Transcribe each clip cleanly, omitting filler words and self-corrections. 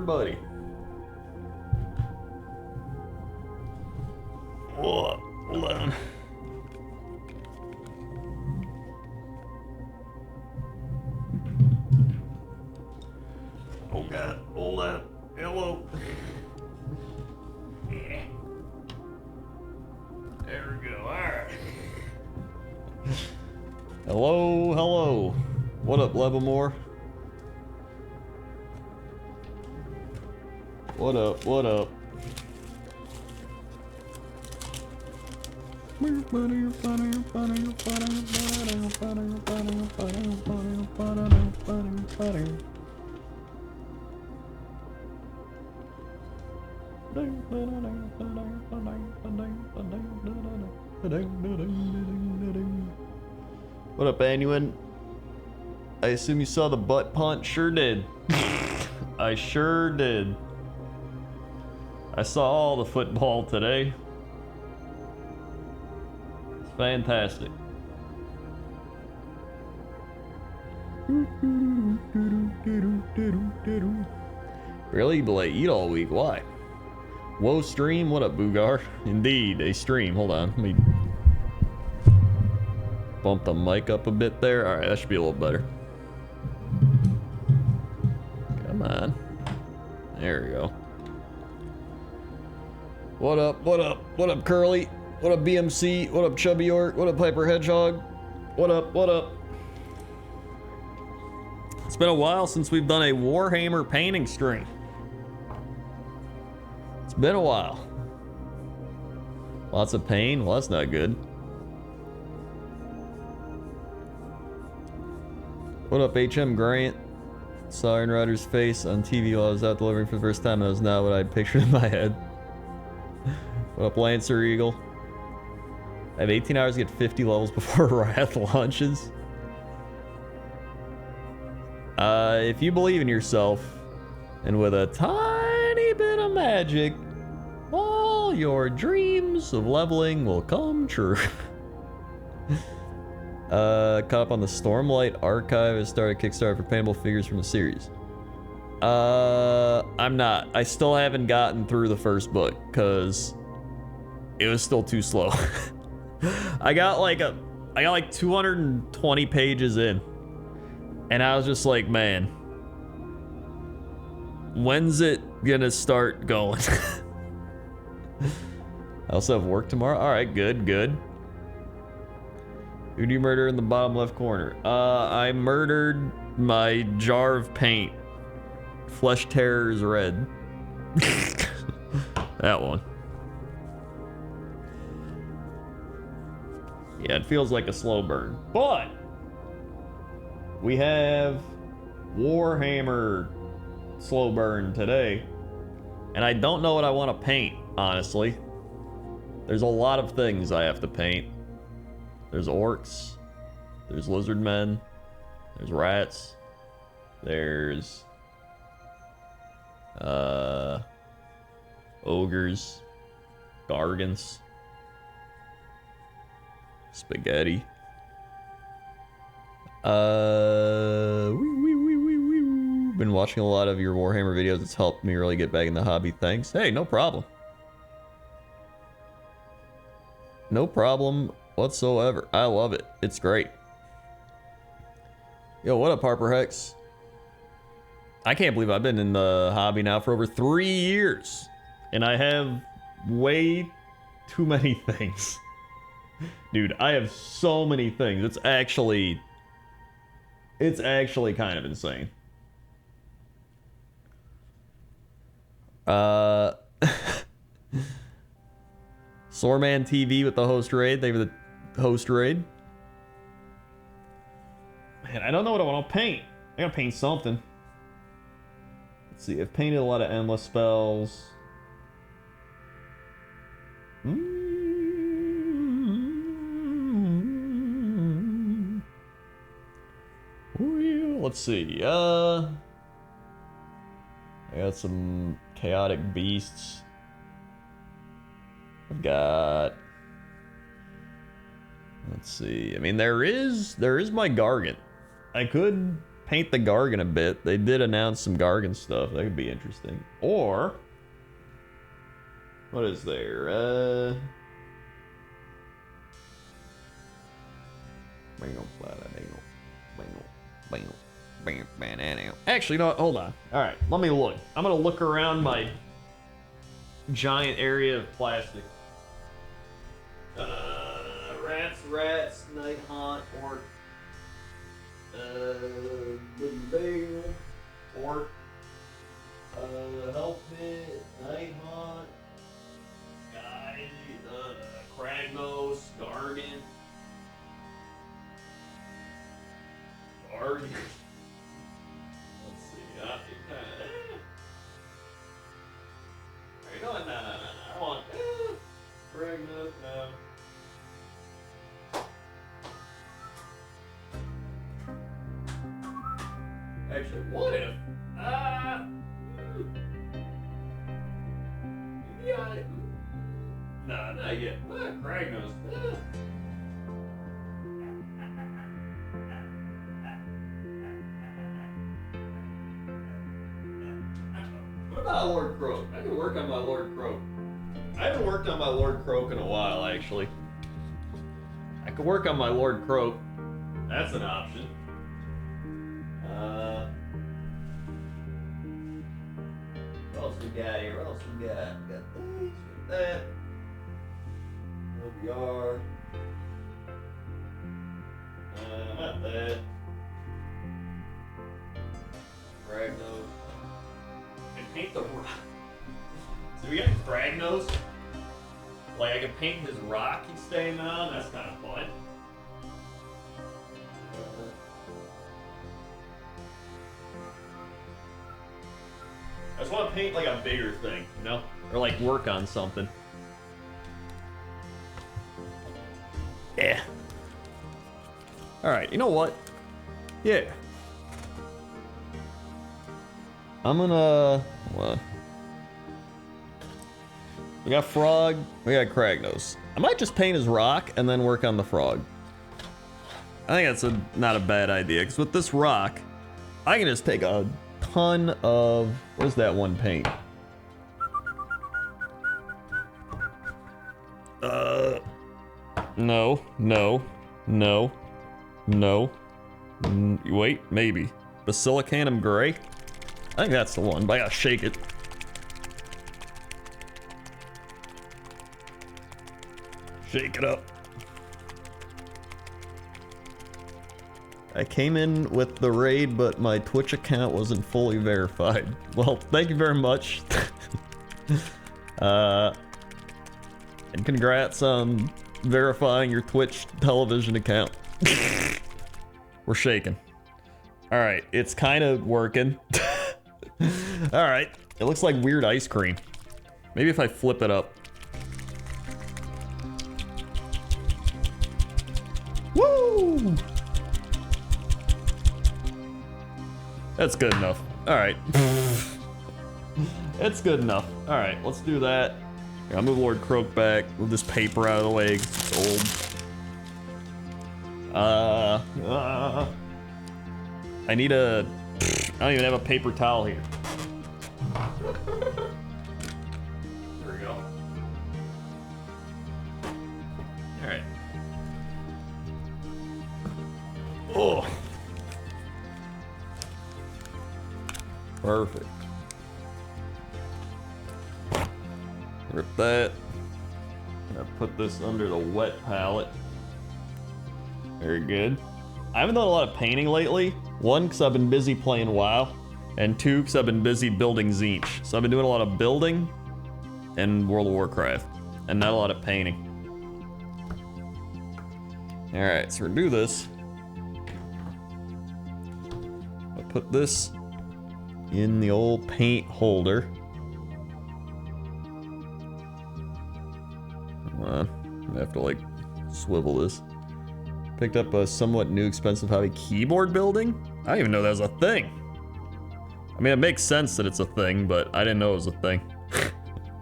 everybody. Whoa, hold on. Oh God, hold on. Hello. Yeah. There we go. All right. Hello, hello. What up, Levelmore? What up, what up? What up, Anuin? I assume you saw the butt punch? Sure did. I sure did. I saw all the football today. It's fantastic. Really? You'll eat all week? Why? Whoa, stream? What up, Boogar? Indeed, a stream. Hold on. Let me bump the mic up a bit there. Alright, that should be a little better. Come on. There we go. What up, what up? What up, Curly? What up, BMC? What up, Chubby York? What up, Piper Hedgehog? What up, what up? It's been a while since we've done a Warhammer painting stream. It's been a while. Lots of pain? Well, that's not good. What up, HM Grant? Saw Aaron Rodgers' face on TV while I was out delivering for the first time. That was not what I pictured in my head. What up, Lancer Eagle? I have 18 hours to get 50 levels before Wrath launches. If you believe in yourself, and with a tiny bit of magic, all your dreams of leveling will come true. Caught up on the Stormlight Archive. I started Kickstarter for paintable figures from the series. I'm not. I still haven't gotten through the first book, because it was still too slow. I got like 220 pages in. And I was just like, man, when's it gonna start going? I also have work tomorrow. All right, good, good. Who do you murder in the bottom left corner? I murdered my jar of paint. Flesh Terrors Red. That one. Yeah, it feels like a slow burn. But we have Warhammer slow burn today. And I don't know what I want to paint, honestly. There's a lot of things I have to paint. There's orcs. There's lizard men. There's rats. There's ogres. Gargants. Spaghetti. Been watching a lot of your Warhammer videos. It's helped me really get back in the hobby. Thanks. Hey, no problem. No problem whatsoever. I love it. It's great. Yo, what up, Harper Hex? I can't believe I've been in the hobby now for over 3 years. And I have way too many things. Dude, I have so many things. It's actually kind of insane. Soreman TV with the host raid. Thank you for the host raid. Man, I don't know what I want to paint. I gotta paint something. Let's see. I've painted a lot of endless spells. Let's see. I got some chaotic beasts. I've got. Let's see. I mean, there is my Gargant. I could paint the Gargan a bit. They did announce some Gargan stuff. That could be interesting. Or what is there? Actually, no, hold on. All right, let me look. I'm gonna look around my giant area of plastic. Rats, night haunt, orc, bear, orc, health pit, night haunt, guy, Kragnos, Gargan. Let's see. No. I want Kragnos now. Actually, what if? Yeah. Nah, not yet. Kragnos. What about Lord Croak? I can work on my Lord Croak. I haven't worked on my Lord Croak in a while, actually. I could work on my Lord Croak. That's an option. What else we got here? What else we got? We got these, we got that. OBR. Not that. Kragnos. And paint the rock. So we got Kragnos. Like I can paint his rock he's staying on. That's kind of fun. I just want to paint like a bigger thing, you know? Or like work on something. Yeah. Alright, you know what? Yeah. I'm gonna... What? We got Frog, we got Kragnos. I might just paint his rock and then work on the Frog. I think that's not a bad idea, because with this rock, I can just take a ton of... Where's that one paint? No. Wait, maybe. Basilicanum Gray? I think that's the one, but I gotta shake it. Shake it up. I came in with the raid, but my Twitch account wasn't fully verified. Well, thank you very much. And congrats on verifying your Twitch television account. We're shaking. Alright, it's kind of working. Alright, it looks like weird ice cream. Maybe if I flip it up. Woo! That's good enough. Alright. It's good enough. Alright, let's do that. Here, I'll move Lord Croak back. Move this paper out of the way, 'cause it's old. I need a... I don't even have a paper towel here. There we go. Alright. Oh. Perfect. Rip that. I put this under the wet palette. Very good. I haven't done a lot of painting lately. One, because I've been busy playing WoW. And two, because I've been busy building Tzeentch. So I've been doing a lot of building and World of Warcraft. And not a lot of painting. Alright, so we're gonna do this. I'll put this in the old paint holder. Come on, I have to like swivel this. Picked up a somewhat new expensive hobby, keyboard building? I didn't even know that was a thing. I mean, it makes sense that it's a thing, but I didn't know it was a thing.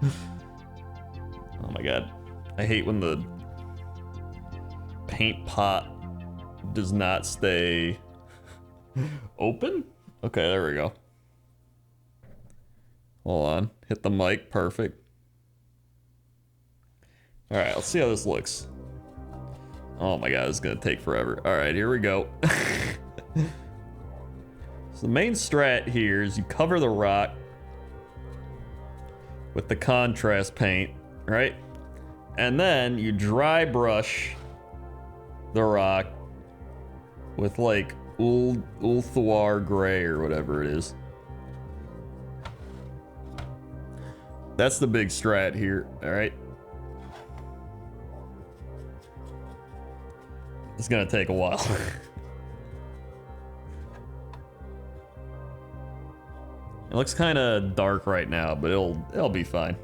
Oh my god. I hate when the paint pot does not stay Open? Okay, there we go. Hold on. Hit the mic. Perfect. Alright, let's see how this looks. Oh my god, it's gonna take forever. Alright, here we go. So the main strat here is you cover the rock with the contrast paint, right? And then you dry brush the rock with like Ulthwar gray or whatever it is. That's the big strat here, alright? It's gonna take a while. It looks kind of dark right now, but it'll be fine.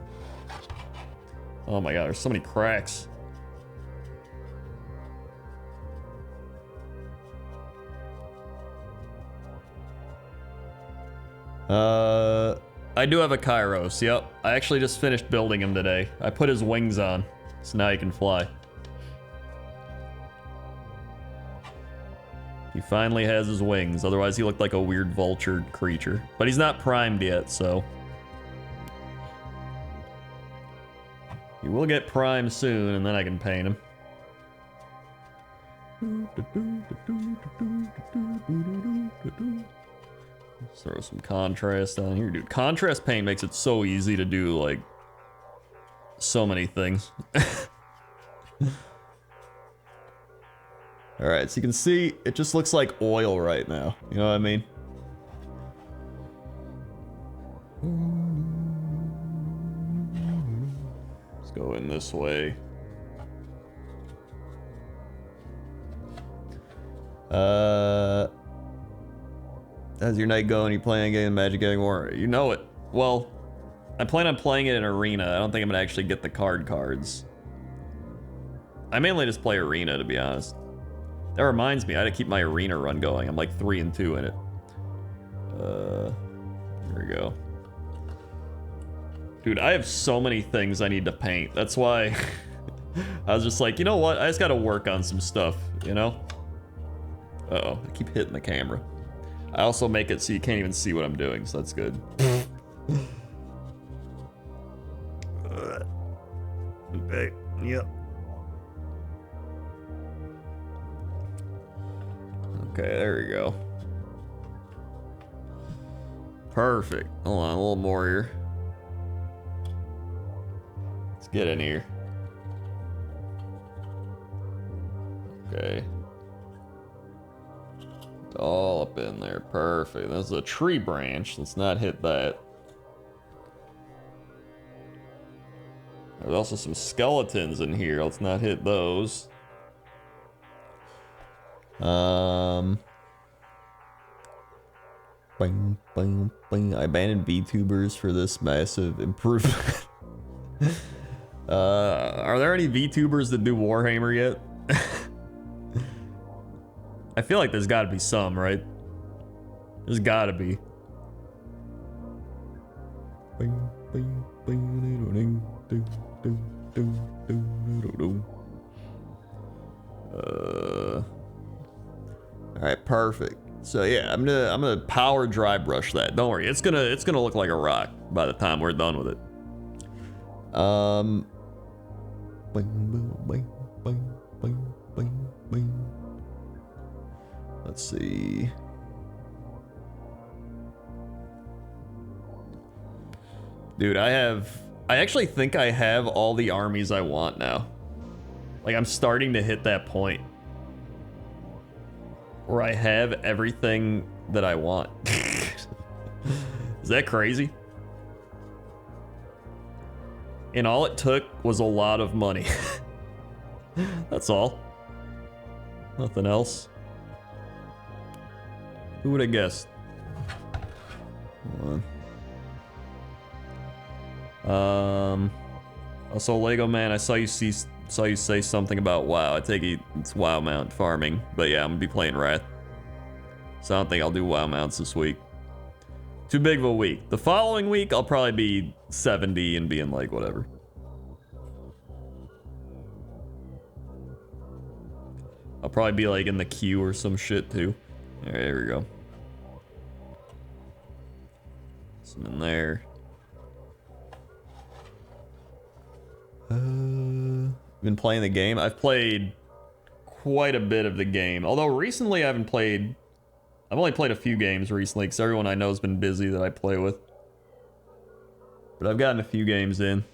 Oh my god, there's so many cracks. I do have a Kairos, yep. I actually just finished building him today. I put his wings on, so now he can fly. He finally has his wings, otherwise he looked like a weird vulture creature. But he's not primed yet, so... He will get primed soon, and then I can paint him. Let's throw some contrast on here, dude. Contrast paint makes it so easy to do, like, so many things. Alright, so you can see, it just looks like oil right now. You know what I mean? Let's go in this way. How's your night going? You playing a game of Magic Gathering War? You know it. Well, I plan on playing it in Arena. I don't think I'm gonna actually get the cards. I mainly just play Arena, to be honest. That reminds me, I had to keep my Arena run going. I'm like 3-2 in it. Here we go. Dude, I have so many things I need to paint. That's why I was just like, you know what? I just gotta work on some stuff, you know? Uh-oh, I keep hitting the camera. I also make it so you can't even see what I'm doing, so that's good. Okay, yep. Okay, there we go. Perfect. Hold on, a little more here. Let's get in here. Okay. It's all up in there. Perfect. That's a tree branch. Let's not hit that. There's also some skeletons in here. Let's not hit those. Bing, bing, bing. I abandoned VTubers for this massive improvement. Are there any VTubers that do Warhammer yet? I feel like there's gotta be some, right? There's gotta be. Bing, bing, bing, ding, ding, ding, ding, ding, Alright, perfect. So yeah, I'm gonna power dry brush that. Don't worry, it's gonna look like a rock by the time we're done with it. Bing, bing, bing, bing, bing, bing. Let's see. Dude, I actually think I have all the armies I want now. Like, I'm starting to hit that point where I have everything that I want. Is that crazy? And all it took was a lot of money. That's all. Nothing else. Who would have guessed? Hold on. Also, Lego Man, I saw you say something about WoW. I take it's WoW mount farming, but yeah, I'm gonna be playing Wrath. So I don't think I'll do WoW mounts this week. Too big of a week. The following week, I'll probably be 70 and being like, whatever. I'll probably be like in the queue or some shit too. Alright, here we go. Some in there. Been playing the game. I've played quite a bit of the game. Although recently I haven't played... I've only played a few games recently because everyone I know has been busy that I play with. But I've gotten a few games in.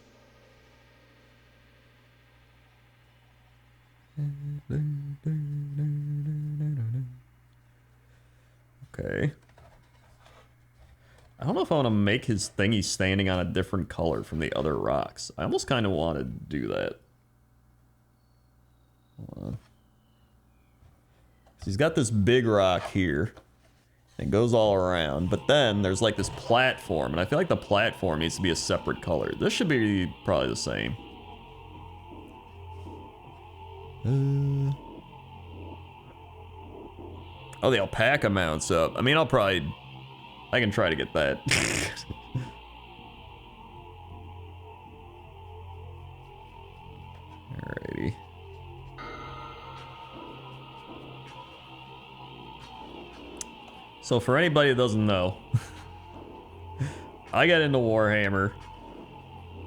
Okay. I don't know if I want to make his thingy standing on a different color from the other rocks. I almost kind of want to do that. Hold on. So he's got this big rock here. It goes all around, but then there's like this platform, and I feel like the platform needs to be a separate color. This should be probably the same. Oh, the alpaca mounts up. I mean, I can try to get that. Alrighty. So for anybody that doesn't know, I got into Warhammer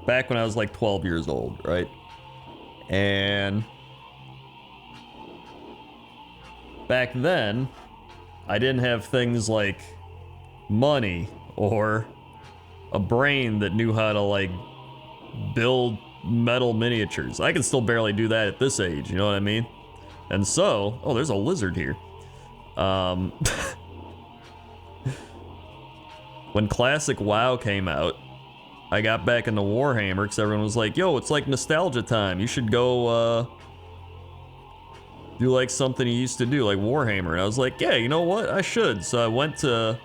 back when I was like 12 years old, right? And back then, I didn't have things like money or a brain that knew how to like build metal miniatures. I can still barely do that at this age, you know what I mean? And so, oh, there's a lizard here. When Classic WoW came out, I got back into Warhammer because everyone was like, yo, it's like nostalgia time. You should go, do like something you used to do, like Warhammer. And I was like, yeah, you know what? I should. So I went to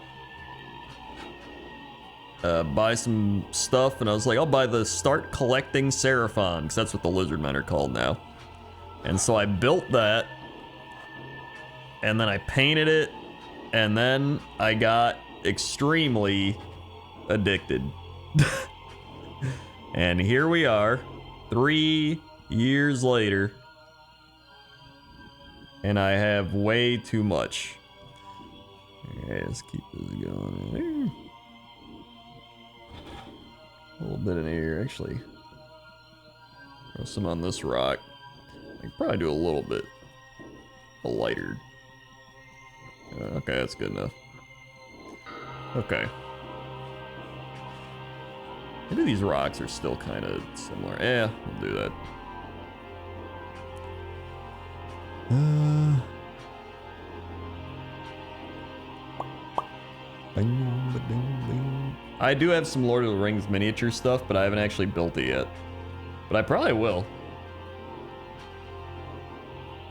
buy some stuff, and I was like, I'll buy the Start Collecting Seraphon, because that's what the lizard men are called now. And so I built that, and then I painted it, and then I got extremely addicted. And here we are, 3 years later, and I have way too much. Okay, let's keep this going in there. A little bit in here, actually. Throw some on this rock. I can probably do a little bit lighter. Okay, that's good enough. Okay. Maybe these rocks are still kind of similar. Yeah, we'll do that. I do have some Lord of the Rings miniature stuff, but I haven't actually built it yet. But I probably will.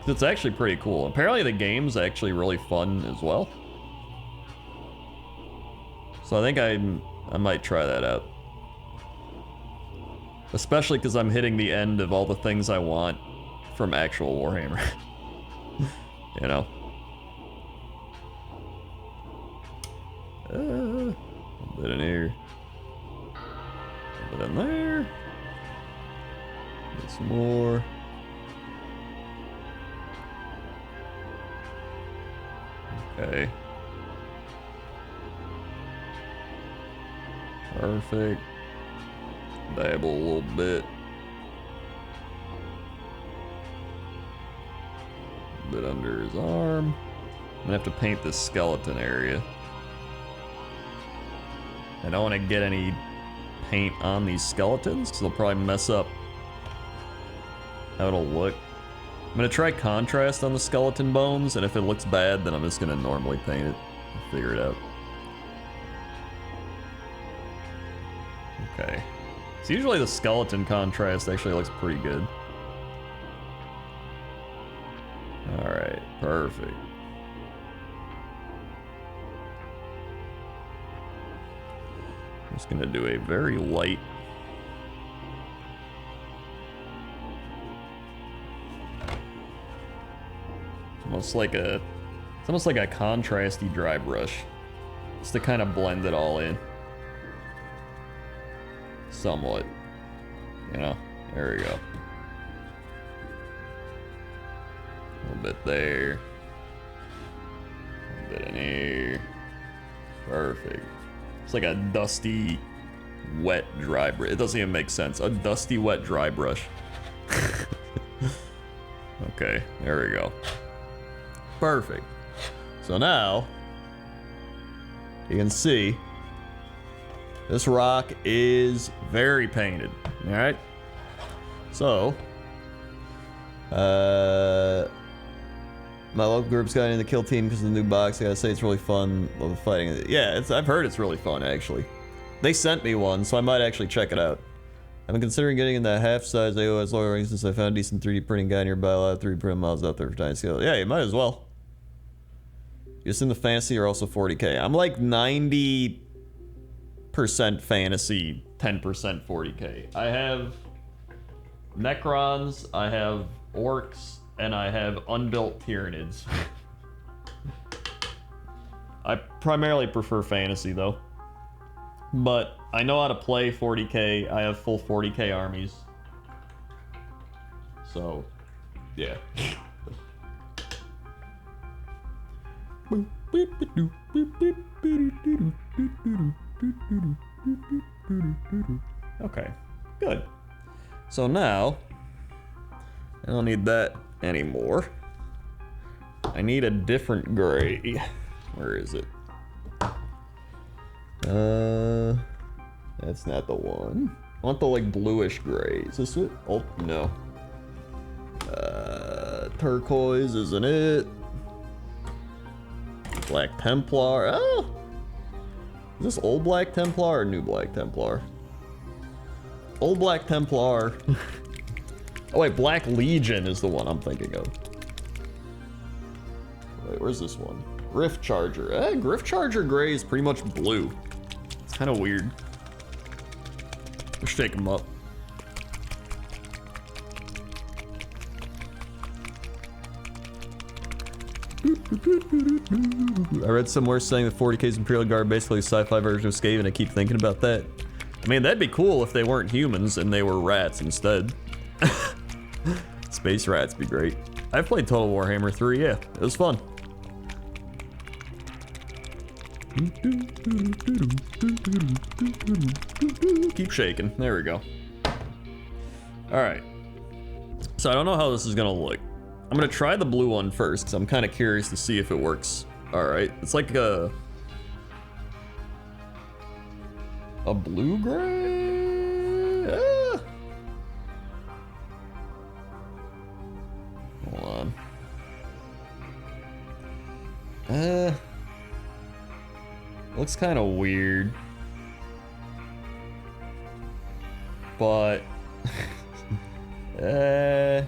It's actually pretty cool. Apparently the game's actually really fun as well. So I think I might try that out. Especially because I'm hitting the end of all the things I want from actual Warhammer. You know? A little bit in here. A little bit in there. Get some more. Okay. Perfect. Dabble a little bit. A bit under his arm. I'm gonna have to paint this skeleton area. I don't want to get any paint on these skeletons because they'll probably mess up how it'll look. I'm gonna try contrast on the skeleton bones, and if it looks bad, then I'm just gonna normally paint it and figure it out. Okay. So usually the skeleton contrast actually looks pretty good. Alright, perfect. I'm just gonna do a very light. It's almost like a contrasty dry brush. Just to kind of blend it all in. Somewhat. You know, there we go. A little bit there. A little bit in here. Perfect. It's like a dusty, wet, dry brush. It doesn't even make sense. A dusty, wet, dry brush. Okay, there we go. Perfect. So now, you can see, this rock is very painted, all right? So, my local group's got in the kill team because of the new box. I gotta say, it's really fun. Love the fighting. Yeah, I've heard it's really fun, actually. They sent me one, so I might actually check it out. I've been considering getting in that half-size AOS lowering since I found a decent 3D printing guy nearby. A lot of 3D printing models out there for tiny scale. Yeah, you might as well. Just in the fantasy or also 40k. I'm like 90% fantasy, 10% 40k. I have Necrons, I have Orcs, and I have unbuilt Tyranids. I primarily prefer fantasy though. But I know how to play 40k. I have full 40k armies. So, yeah. Okay, good. So now, I don't need that anymore. I need a different gray. Where is it? That's not the one. I want the like bluish gray. Is this it? Oh, no. Turquoise, isn't it? Black Templar. Oh! Is this old Black Templar or new Black Templar? Old Black Templar. Oh wait, Black Legion is the one I'm thinking of. Wait, where's this one? Griff Charger. Griff Charger gray is pretty much blue. It's kind of weird. Let's shake him up. I read somewhere saying that 40k's Imperial Guard basically a sci-fi version of Skaven, and I keep thinking about that. I mean, that'd be cool if they weren't humans and they were rats instead. Space rats be great. I've played Total Warhammer 3, yeah. It was fun. Keep shaking. There we go. Alright. So I don't know how this is gonna look. I'm gonna try the blue one first, because I'm kind of curious to see if it works. Alright. It's like a blue-gray? Ah. Hold on. Looks kind of weird. But... yeah,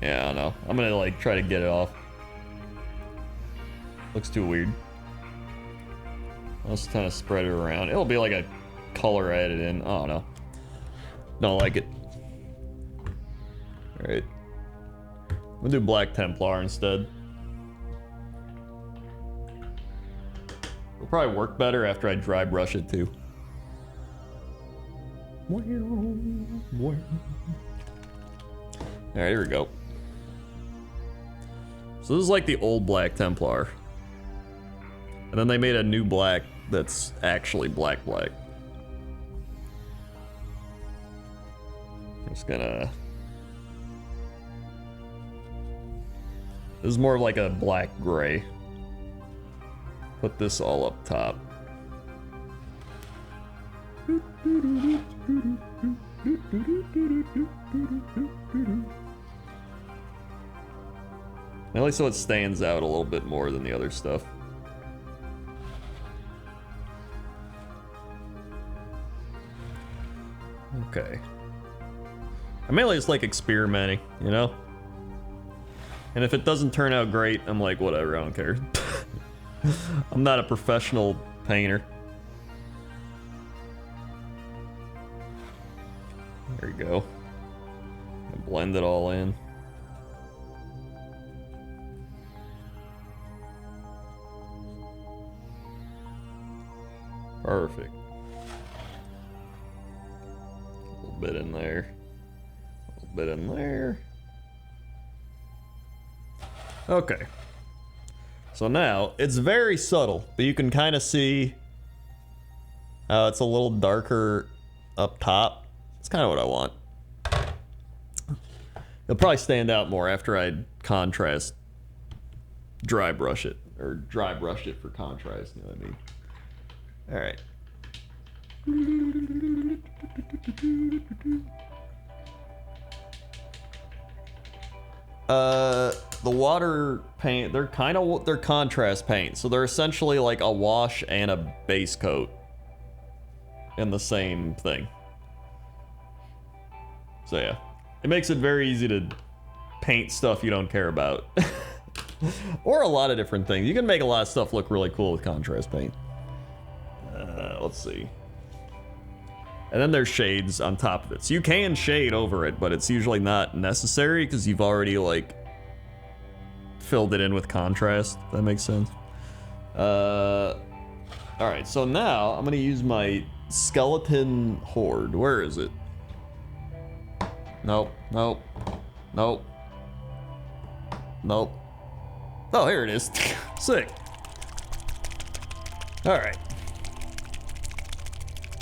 I don't know. I'm gonna like try to get it off. Looks too weird. I'll just kind of spread it around. It'll be like a color added in. I don't know. Don't like it. Alright. I'm gonna do Black Templar instead. It'll probably work better after I dry brush it too. Alright, here we go. So this is like the old Black Templar. And then they made a new black that's actually black. I'm just gonna... This is more of like a black gray. Put this all up top. At least so it stands out a little bit more than the other stuff. Okay. I mainly just like experimenting, you know? And if it doesn't turn out great, I'm like, whatever, I don't care. I'm not a professional painter. There you go. Blend it all in. Perfect. A little bit in there. A little bit in there. Okay. So now, it's very subtle, but you can kind of see how it's a little darker up top. It's kind of what I want. It'll probably stand out more after I contrast dry brush it, or dry brush it for contrast, you know what I mean? Alright. The water paint, they're contrast paint, so they're essentially like a wash and a base coat in the same thing. So yeah, it makes it very easy to paint stuff you don't care about. Or a lot of different things. You can make a lot of stuff look really cool with contrast paint. Let's see. And then there's shades on top of it. So you can shade over it, but it's usually not necessary because you've already like filled it in with contrast. If that makes sense. Alright, so now I'm gonna use my skeleton horde. Where is it? Nope, nope, nope, nope. Oh, here it is. Sick. Alright.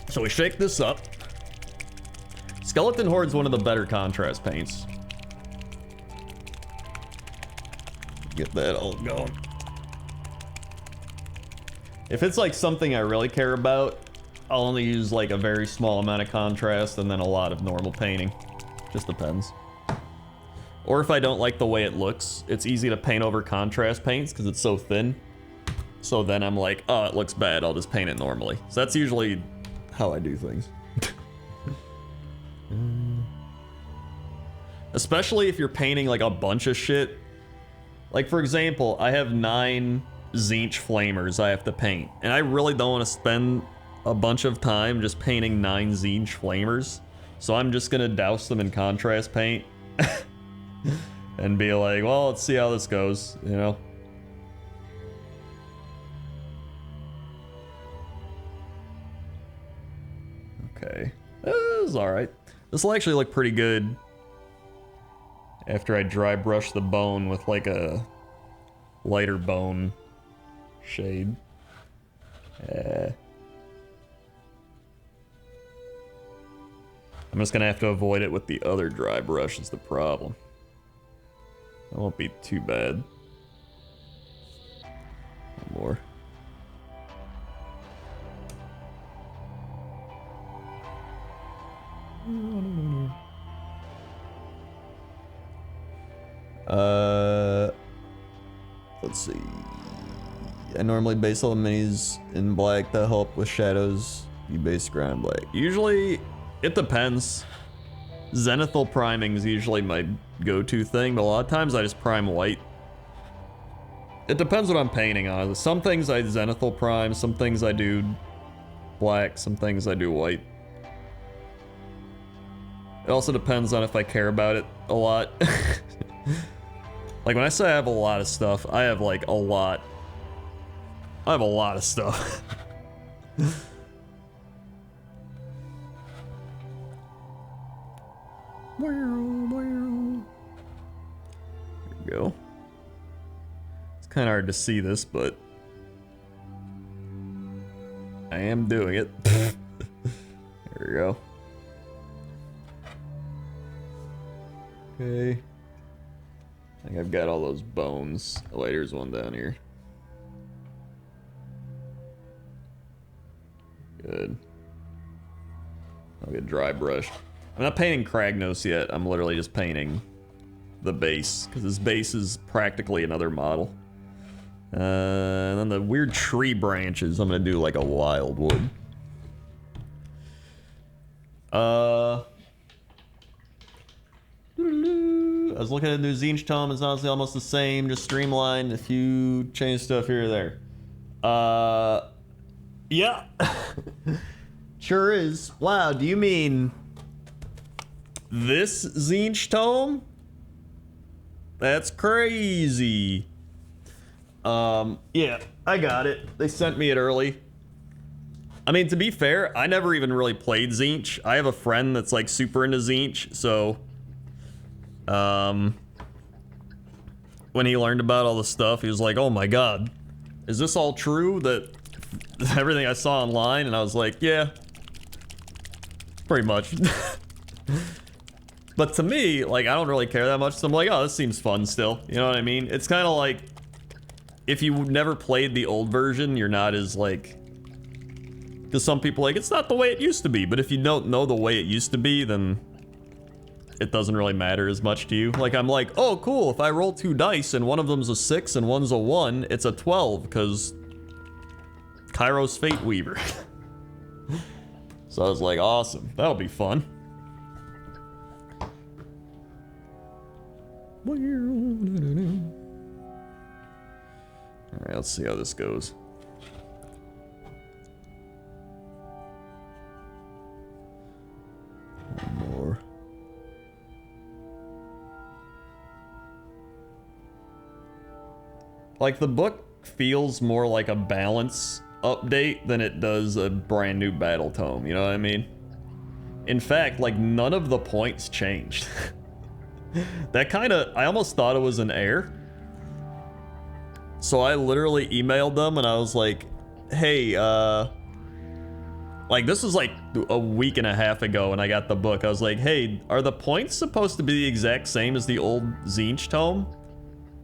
So we shake this up. Skeleton Horde's one of the better contrast paints. Get that all going. If it's like something I really care about, I'll only use like a very small amount of contrast and then a lot of normal painting. Just depends. Or if I don't like the way it looks, it's easy to paint over contrast paints because it's so thin. So then I'm like, oh, it looks bad, I'll just paint it normally. So that's usually how I do things. Especially if you're painting like a bunch of shit. Like for example, I have 9 Tzeentch flamers I have to paint. And I really don't want to spend a bunch of time just painting 9 Tzeentch flamers. So I'm just gonna douse them in contrast paint. And be like, well, let's see how this goes, you know? Okay. This is alright. This will actually look pretty good after I dry brush the bone with like a lighter bone shade. I'm just gonna have to avoid it with the other dry brush is the problem. That won't be too bad. One more. Let's see. I normally base all the minis in black to help with shadows. You base ground black. Usually, it depends. Zenithal priming is usually my go-to thing, but a lot of times I just prime white. It depends what I'm painting on. Some things I Zenithal prime, some things I do black, some things I do white. It also depends on if I care about it a lot. Like when I say I have a lot of stuff, I have like a lot. I have a lot of stuff. There we go. It's kind of hard to see this, but I am doing it. There we go. Okay. I think I've got all those bones. Oh, wait, here's one down here. Good. I'll get dry brushed. I'm not painting Kragnos yet. I'm literally just painting the base, because this base is practically another model. And then the weird tree branches, I'm gonna do like a wildwood. I was looking at the new Tzeentch tome. It's honestly almost the same, just streamlined. A few change stuff here or there. Yeah. Sure is. Wow, do you mean this Tzeentch tome? That's crazy. Yeah, I got it. They sent me it early. I mean, to be fair, I never even really played Tzeentch. I have a friend that's like super into Tzeentch, so when when he learned about all the stuff, he was like, oh my god, is this all true? That everything I saw online? And I was like, yeah, pretty much. But to me, like, I don't really care that much, so I'm like, oh, this seems fun still. You know what I mean? It's kind of like, if you never played the old version, you're not as, like... Because some people like, it's not the way it used to be, but if you don't know the way it used to be, then... it doesn't really matter as much to you. Like, I'm like, oh, cool, if I roll 2 dice and one of them's a 6 and one's a 1, it's a 12, because... Kairos Fate Weaver. So I was like, awesome, that'll be fun. Alright, let's see how this goes. One more. Like, the book feels more like a balance update than it does a brand new battle tome, you know what I mean? In fact, like, none of the points changed. That kinda, I almost thought it was an error. So I literally emailed them and I was like, hey, like, this was like a week and a half ago when I got the book. I was like, hey, are the points supposed to be the exact same as the old Tzeentch tome?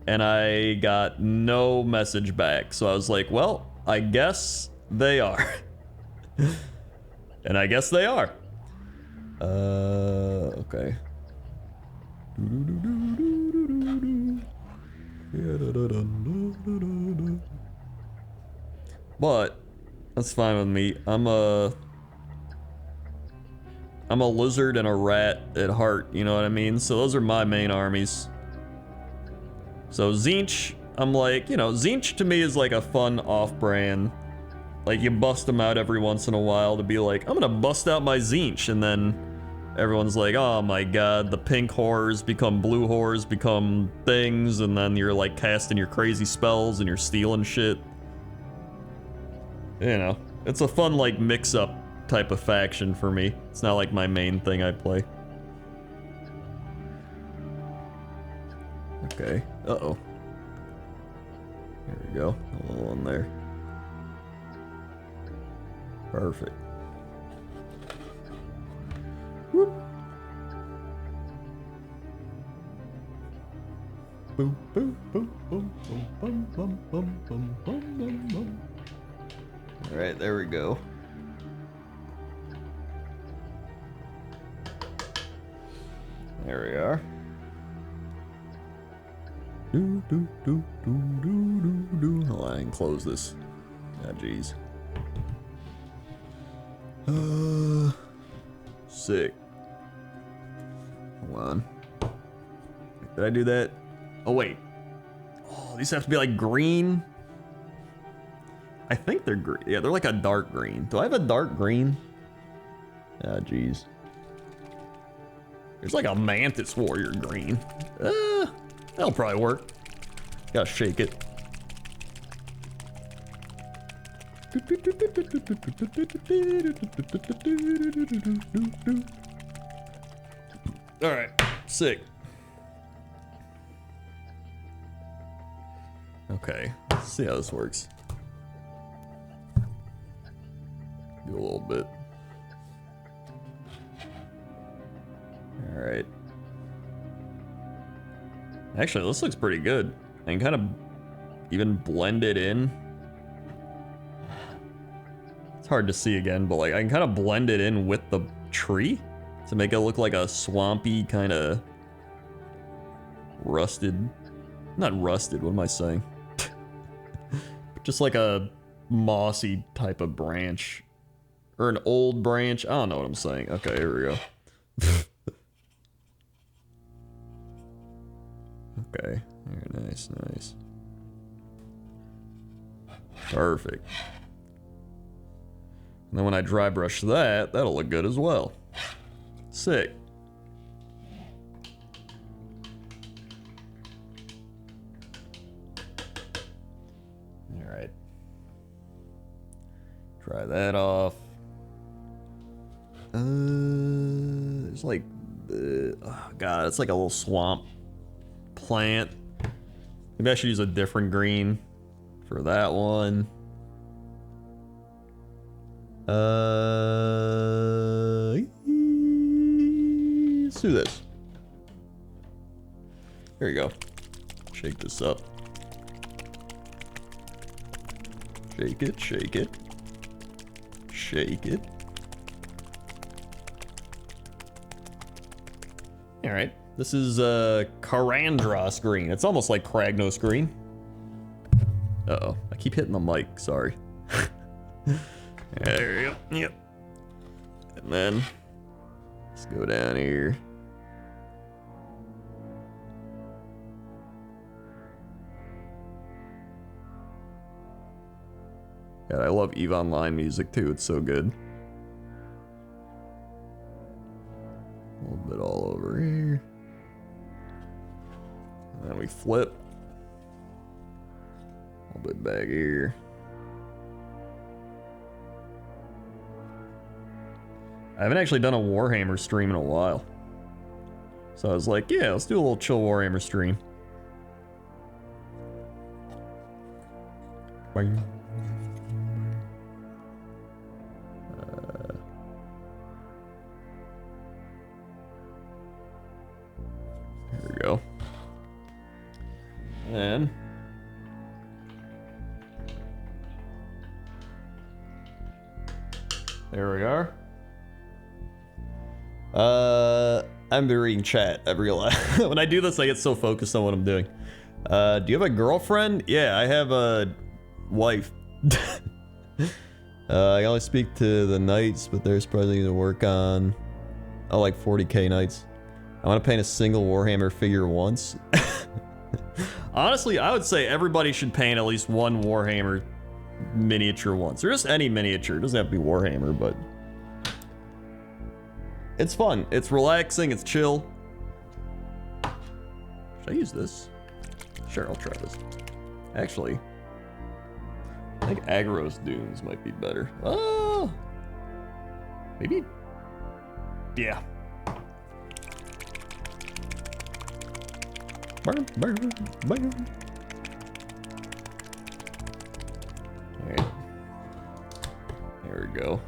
And I got no message back. So I was like, well, I guess they are. And I guess they are. Okay. But that's fine with me. I'm a lizard and a rat at heart, you know what I mean? So those are my main armies. So Tzeentch, I'm like, you know, Tzeentch to me is like a fun off-brand. Like, you bust them out every once in a while to be like, I'm gonna bust out my Tzeentch, and then everyone's like, oh my god, the pink horrors become blue horrors, become things, and then you're like casting your crazy spells and you're stealing shit. You know, it's a fun like mix-up type of faction for me. It's not like my main thing I play. Okay, uh-oh. Here we go, a little one there. Perfect. Whoop. Boom, boom, boom, boom, boom, boom, boom, boom, boom, boom, boom, boom. All right, there we go. There we are. Do do do do do do do. Hold on, I can close this. Ah, jeez. Sick. Hold on. Did I do that? Oh, wait. Oh, these have to be like green? I think they're green. Yeah, they're like a dark green. Do I have a dark green? Ah, jeez. There's like a Mantis Warrior green. That'll probably work. Gotta shake it. Alright, sick. Okay, let's see how this works. Do a little bit. Alright. Actually, this looks pretty good. I can kind of even blend it in. It's hard to see again, but like I can kind of blend it in with the tree to make it look like a swampy kind of rusted, not rusted, what am I saying? Just like a mossy type of branch or an old branch. I don't know what I'm saying. Okay, here we go. Okay, very nice, nice. Perfect. And then when I dry brush that, that'll look good as well. Sick. Alright. Dry that off. There's like, oh god, it's like a little swamp plant Maybe I should use a different green for that one. Let's do this. Here you go. Shake this up. Shake it, shake it. Shake it. Alright. This is Crendor green. It's almost like Kragnos green. Uh-oh. I keep hitting the mic, sorry. There we go. Yep. And then let's go down here. God, I love EVE Online music too. It's so good. A little bit all over here. And then we flip. A little bit back here. I haven't actually done a Warhammer stream in a while. So I was like, yeah, let's do a little chill Warhammer stream. Bang. There we go. And there we are. I'm reading chat. I realize when I do this, I get so focused on what I'm doing. Do you have a girlfriend? Yeah, I have a wife. I only speak to the knights, but there's probably to work on. I like 40k knights. I want to paint a single Warhammer figure once. Honestly, I would say everybody should paint at least one Warhammer miniature once, or just any miniature. It doesn't have to be Warhammer, but it's fun. It's relaxing. It's chill. Should I use this? Sure, I'll try this. Actually, I think Agros Dunes might be better. Oh, maybe. Yeah. Burn, burn, burn. Alright. There we go.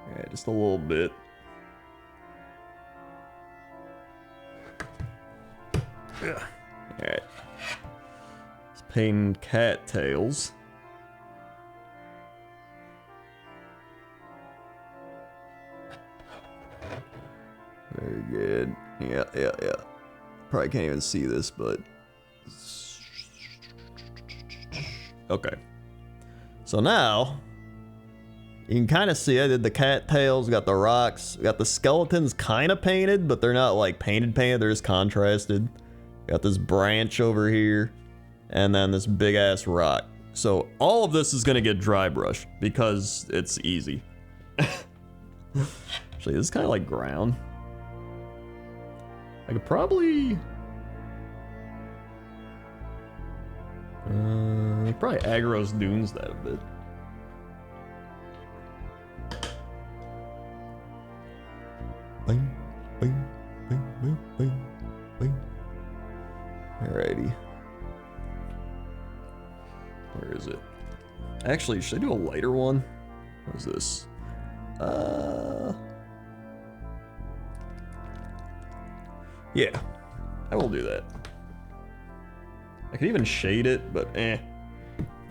Alright, just a little bit. Yeah. Alright. Let's paint cattails. Very good. Yeah. Probably can't even see this, but okay. So now you can kind of see I did the cattails, got the rocks, got the skeletons kind of painted, but they're not like painted, they're just contrasted. Got this branch over here, and then this big ass rock. So all of this is gonna get dry brushed because it's easy. Actually, this is kind of like ground. I could probably Agros Dunes that a bit. Bing, bing, bing, bing, bing, bing. Alrighty. Where is it? Actually, should I do a lighter one? What is this? Yeah, I will do that. I could even shade it, but I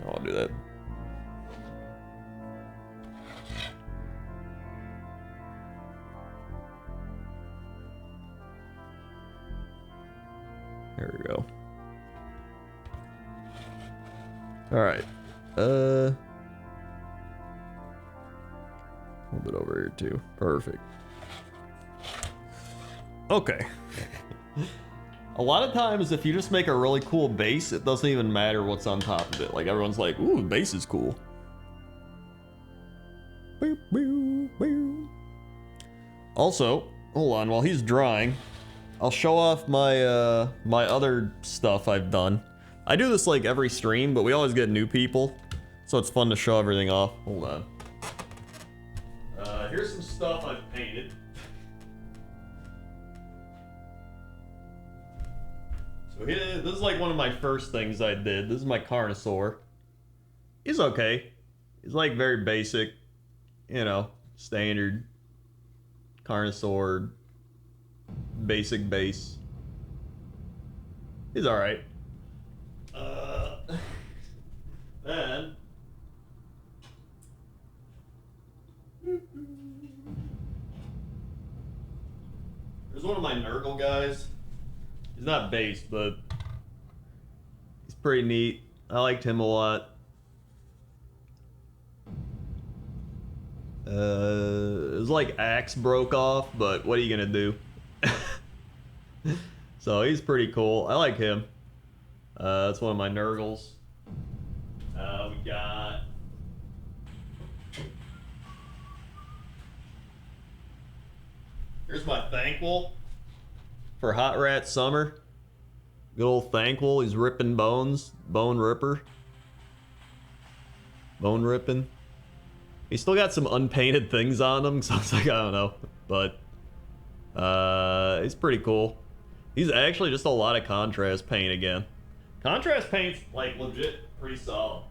won't do that. There we go. All right. A little bit over here too. Perfect. Okay. A lot of times, if you just make a really cool base, it doesn't even matter what's on top of it. Like, everyone's like, ooh, the base is cool. Also, hold on, while he's drawing, I'll show off my my other stuff I've done. I do this like every stream, but we always get new people, so it's fun to show everything off. Hold on. Here's some stuff I've painted. So this is like one of my first things I did. This is my Carnosaur. He's okay. He's like very basic, you know, standard Carnosaur, basic base. He's alright. Then there's one of my Nurgle guys. He's not based, but he's pretty neat. I liked him a lot. It was like axe broke off, but what are you gonna do? So he's pretty cool. I like him. That's one of my Nurgles. We got here's my Thankful for Hot Rat Summer. Good old Thankful. He's ripping bones. Bone ripper. Bone ripping. He's still got some unpainted things on him, so it's like, I don't know. But he's pretty cool. He's actually just a lot of contrast paint again. Contrast paint's like legit pretty solid.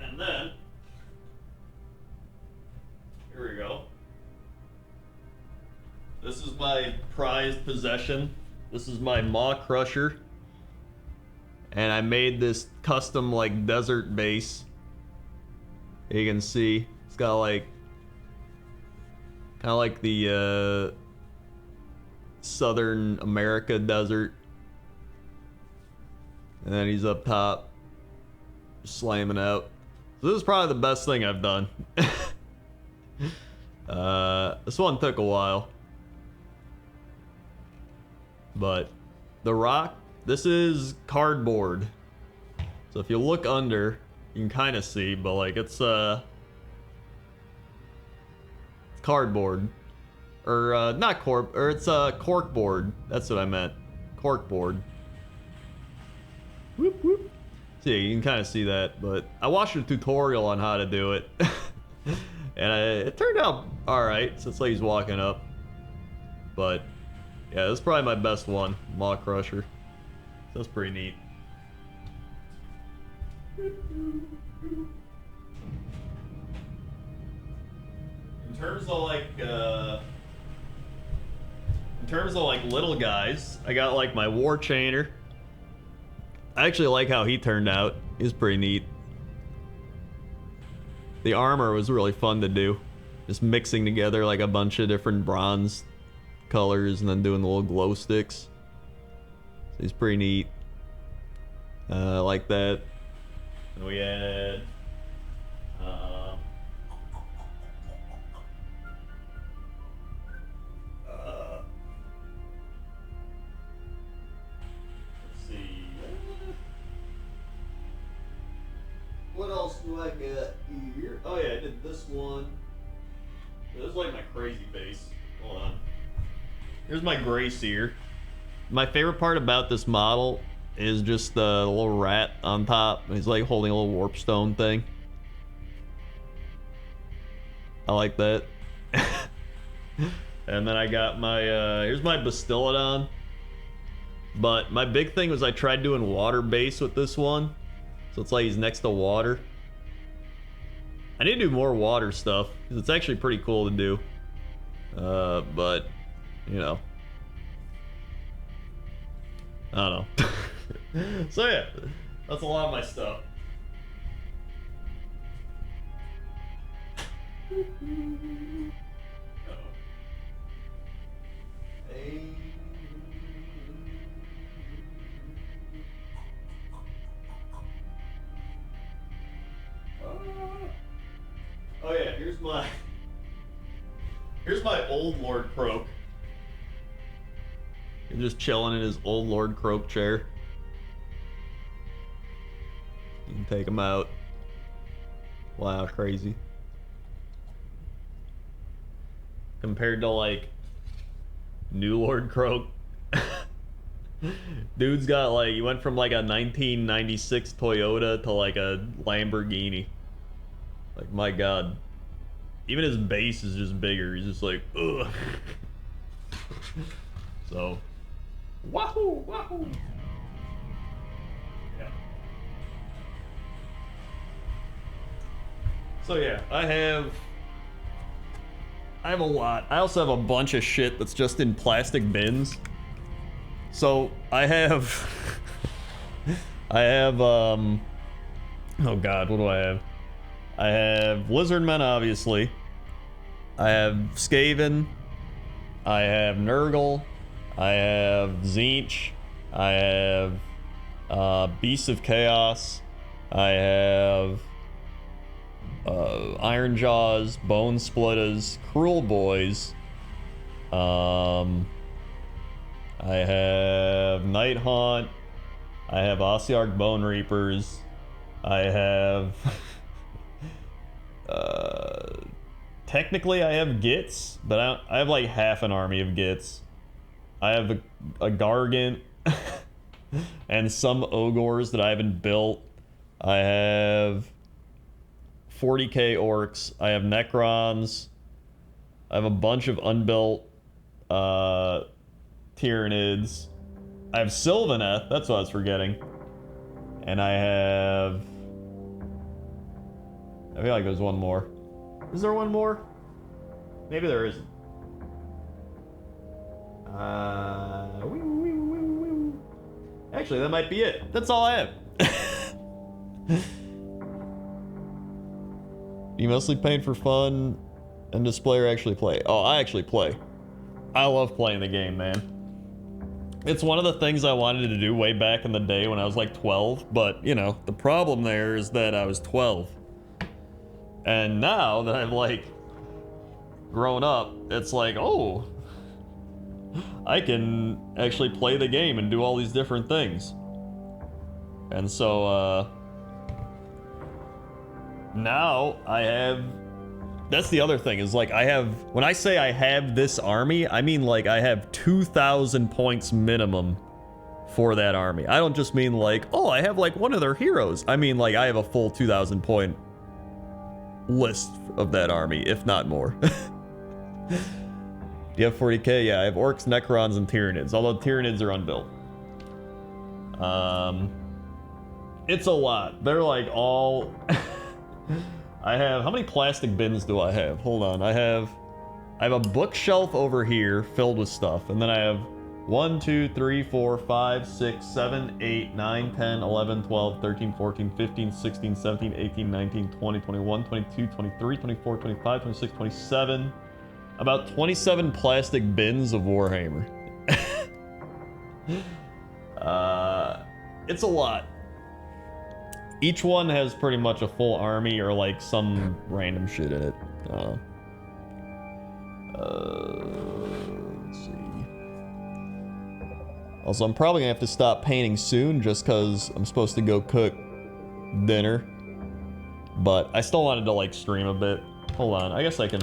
And then here we go. This is my prized possession. This is my Maw Crusher. And I made this custom like desert base. You can see it's got like kind of like the Southern America desert. And then he's up top slamming out. So this is probably the best thing I've done. This one took a while. But the rock, this is cardboard. So if you look under, you can kind of see, but like it's cardboard. Or not cork, or it's cork board. That's what I meant. Cork board. Whoop whoop. See, you can kind of see that, but I watched a tutorial on how to do it. And it turned out alright, since like he's walking up. But yeah, this is probably my best one, Maw Crusher. So that's pretty neat. In terms of like little guys, I got like my War Chainer. I actually like how he turned out. He's pretty neat. The armor was really fun to do. Just mixing together like a bunch of different bronze colors and then doing the little glow sticks. So he's pretty neat. I like that. And we had let's see. What else do I got here? Oh yeah, I did this one. This is like my crazy base. Hold on. Here's my gray seer. My favorite part about this model is just the little rat on top. He's like holding a little warp stone thing. I like that. And then I got my, here's my Bastiladon. But my big thing was I tried doing water base with this one. So it's like he's next to water. I need to do more water stuff, because it's actually pretty cool to do. But, you know. I don't know. So yeah, that's a lot of my stuff. Oh yeah, here's my old Lord Croak. He's just chilling in his old Lord Croak chair. You can take him out. Wow, crazy. Compared to like new Lord Croak. Dude's got like, he went from like a 1996 Toyota to like a Lamborghini. Like, my god. Even his base is just bigger. He's just like, ugh. So, Wahoo! Wahoo! Yeah. So yeah, I have a lot. I also have a bunch of shit that's just in plastic bins. So I have oh god, what do I have? I have Lizardmen, obviously. I have Skaven. I have Nurgle. I have Tzeentch. I have Beasts of Chaos. I have Iron Jaws, Bone Splitters, Cruel Boys. I have Night Haunt. I have Ossiarch Bone Reapers. I have technically I have Gits, but I have like half an army of Gits. I have a Gargant and some Ogres that I haven't built. I have 40k orcs. I have Necrons. I have a bunch of unbuilt Tyranids. I have Sylvaneth, that's what I was forgetting. And I feel like there's one more. Is there one more? Maybe there isn't. Actually, that might be it. That's all I have. You mostly paint for fun and display or actually play? Oh, I actually play. I love playing the game, man. It's one of the things I wanted to do way back in the day when I was like 12, but, you know, the problem there is that I was 12. And now that I've, like, grown up, it's like, oh, I can actually play the game and do all these different things. And so, now I have... That's the other thing, is like I have... When I say I have this army, I mean like I have 2,000 points minimum for that army. I don't just mean like, oh, I have like one of their heroes. I mean like I have a full 2,000 point list of that army, if not more. You have 40k? Yeah, I have Orcs, Necrons, and Tyranids, although Tyranids are unbuilt. It's a lot. They're like all... I have, how many plastic bins do I have? Hold on, I have a bookshelf over here filled with stuff, and then I have 1, 2, 3, 4, 5, 6, 7, 8, 9, 10, 11, 12, 13, 14, 15, 16, 17, 18, 19, 20, 21, 22, 23, 24, 25, 26, 27. About 27 plastic bins of Warhammer. It's a lot. Each one has pretty much a full army or like some random shit in it. Let's see. Also, I'm probably gonna have to stop painting soon just because I'm supposed to go cook dinner. But I still wanted to like stream a bit. Hold on, I guess I can...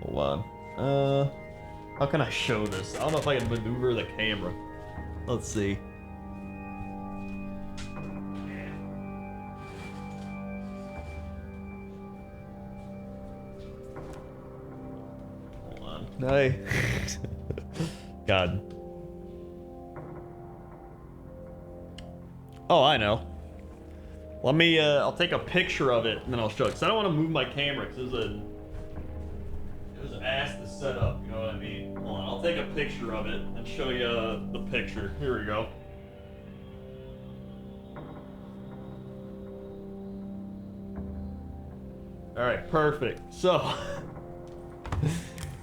Hold on. How can I show this? I don't know if I can maneuver the camera. Let's see. No. God. Oh, I know. Let me, I'll take a picture of it and then I'll show it. Because I don't want to move my camera because it was an ass to set up, you know what I mean? Hold on, I'll take a picture of it and show you the picture. Here we go. Alright, perfect. So...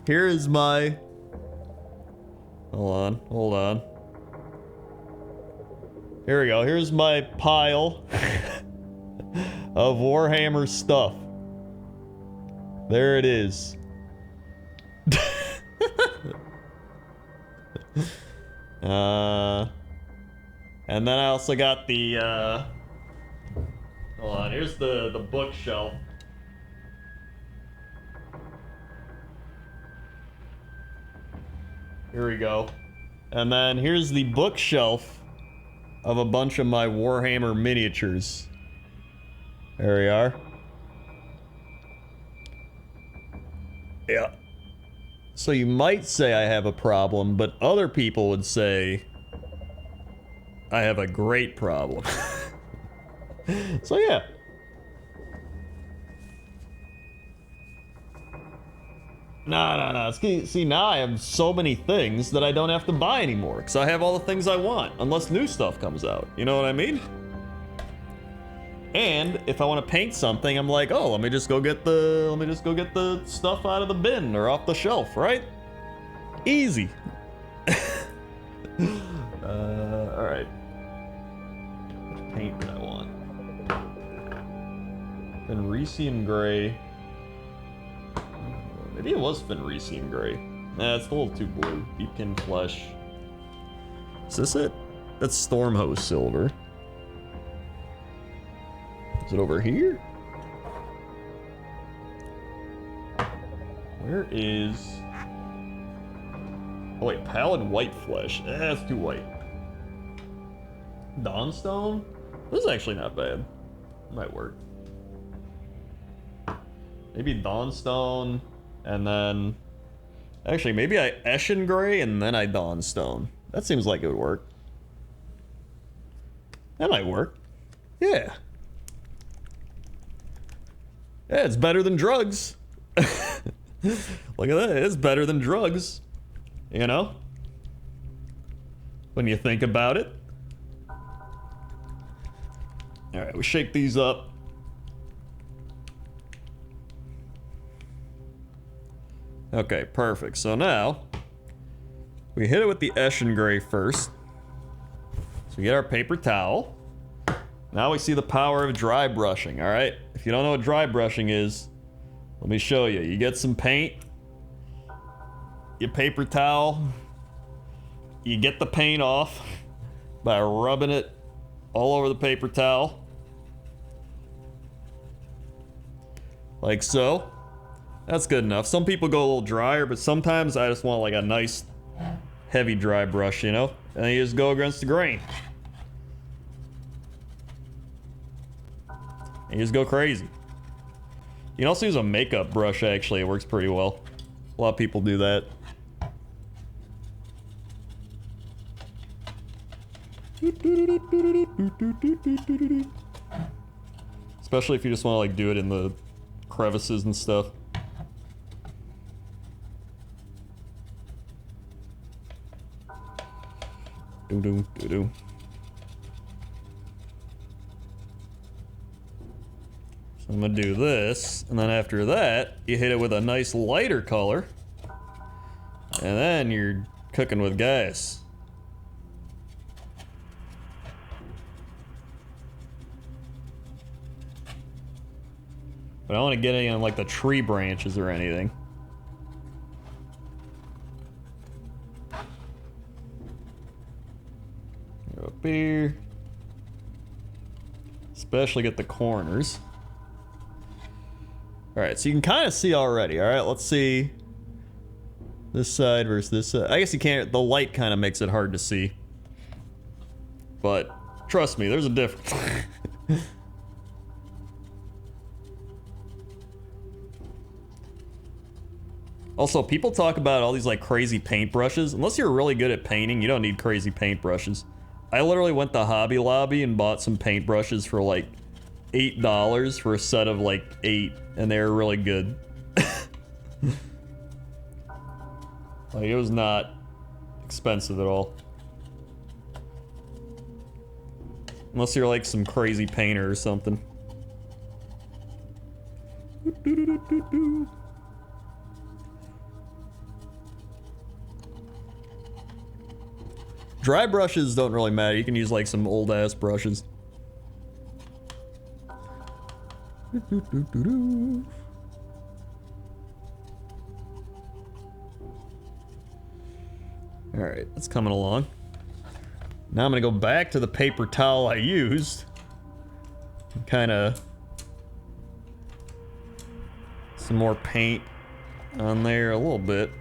Here is my... Hold on. Here we go. Here's my pile of Warhammer stuff. There it is. And then I also got the, hold on, here's the bookshelf. Here we go. And then here's the bookshelf of a bunch of my Warhammer miniatures. There we are. Yeah. So you might say I have a problem, but other people would say I have a great problem. So yeah. No. See, now I have so many things that I don't have to buy anymore, because I have all the things I want, unless new stuff comes out. You know what I mean? And if I want to paint something, I'm like, oh, let me just go get the stuff out of the bin or off the shelf, right? Easy. All right. Which paint did I want? Fenrisian gray. Maybe it was Fenrisian gray. Nah, it's a little too blue. Deepkin flesh. Is this it? That's Stormhose silver. Is it over here? Where is... Oh wait, pallid white flesh. That's too white. Dawnstone? This is actually not bad. Might work. Maybe Dawnstone, and then... Actually, maybe I Eshin Gray, and then I Dawnstone. That seems like it would work. That might work. Yeah. Yeah, it's better than drugs. Look at that, it's better than drugs. You know? When you think about it. Alright, we shake these up. Okay, perfect. So now, we hit it with the Eshin Gray first. So we get our paper towel. Now we see the power of dry brushing, alright? If you don't know what dry brushing is, let me show you. You get some paint, your paper towel, you get the paint off by rubbing it all over the paper towel. Like so. That's good enough. Some people go a little drier, but sometimes I just want like a nice heavy dry brush, you know? And then you just go against the grain. And you just go crazy. You can also use a makeup brush, actually. It works pretty well. A lot of people do that. Especially if you just want to like do it in the crevices and stuff. Doo-doo. So I'm gonna do this, and then after that, you hit it with a nice lighter color, and then you're cooking with gas. But I don't want to get any on like the tree branches or anything. Go up here. Especially get the corners. Alright, so you can kind of see already. Alright, let's see. This side versus this side. I guess you can't, the light kind of makes it hard to see. But, trust me, there's a difference. Also, people talk about all these like crazy paintbrushes. Unless you're really good at painting, you don't need crazy paintbrushes. I literally went to Hobby Lobby and bought some paintbrushes for like $8 for a set of like 8, and they were really good. Like, it was not expensive at all. Unless you're like some crazy painter or something. Dry brushes don't really matter. You can use like some old ass brushes. Alright, that's coming along. Now I'm gonna go back to the paper towel I used. Kinda... some more paint on there a little bit.